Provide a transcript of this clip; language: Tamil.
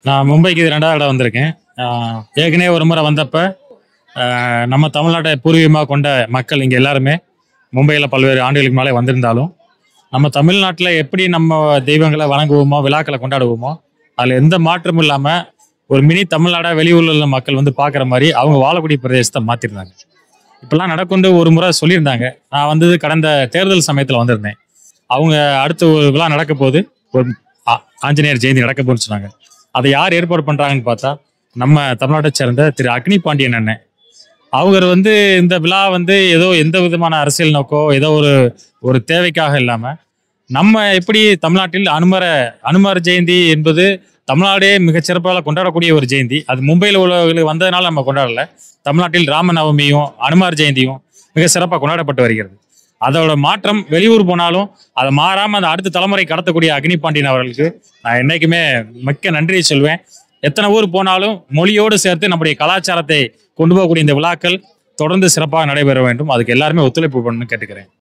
நான் மும்பைக்கு இது 2வது இடம் வந்திருக்கேன். ஆ ஏற்கனவே ஒரு முறை வந்தப்ப, நம்ம தமிழ்நாட்டை பூர்வீகமா கொண்ட மக்கள் இங்க எல்லாருமே மும்பையில பல்வேறு ஆண்டுகளுக்கு மேலே வந்திருந்தாலும், நம்ம தமிழ்நாட்டுல எப்படி நம்ம தெய்வங்கள வணங்குவோமோ, விழாக்கள கொண்டாடுவோமோ, அதுல எந்த மாற்றமும் இல்லாம, ஒரு மினி தமிழ்நாடா வெளியூர்ல உள்ள மக்கள் வந்து பார்க்குற மாரி, அவங்க வாழக்கூடிய பிரதேசத்த மாத்திருந்தாங்க. இப்படிலாம் நடக்கும்னு ஒரு முறை சொல்லியிருந்தாங்க. நான் வந்தது கடந்த தேர்தல் சமயத்துல வந்திருந்தேன். அவங்க அடுத்து ஒரு விழா நடக்கப்போது, ஒரு ஆ ஆஞ்சநேயர் ஜெயந்தி நடக்கப்போகுதுன்னு சொன்னாங்க. அத யார் ஏற்பாடு பண்றாங்கன்னு பார்த்தா, நம்ம தமிழ்நாட்ட சேர்ந்த திரு அக்னி பாண்டியன் அண்ணன். அவர் வந்து இந்த விழா வந்து ஏதோ எந்த விதமான அரசியல் நோக்கோ, ஏதோ ஒரு ஒரு தேவைக்காக இல்லாம, நம்ம எப்படி தமிழ்நாட்டில் அனுமர் ஜெயந்தி என்பது தமிழ்நாடே மிகச் சிறப்பாக கொண்டாடக்கூடிய ஒரு ஜெயந்தி. அது மும்பையில் உள்ளவர்களுக்கு வந்ததுனால நம்ம கொண்டாடல. தமிழ்நாட்டில் ராமநவமியும், அனுமார் ஜெயந்தியும் மிக சிறப்பா கொண்டாடப்பட்டு வருகிறது. அதோட மாற்றம் வெளியூர் போனாலும் அதை மாறாம அந்த அடுத்த தலைமுறை கடத்தக்கூடிய அக்னி பாண்டியன் அவர்களுக்கு நான் என்னைக்குமே மிக்க நன்றியை சொல்வேன். எத்தனை ஊர் போனாலும் மொழியோடு சேர்த்து நம்முடைய கலாச்சாரத்தை கொண்டு போகக்கூடிய இந்த விழாக்கள் தொடர்ந்து சிறப்பாக நடைபெற வேண்டும். அதுக்கு எல்லாருமே ஒத்துழைப்பு பண்ணணும்னு கேட்டுக்கிறேன்.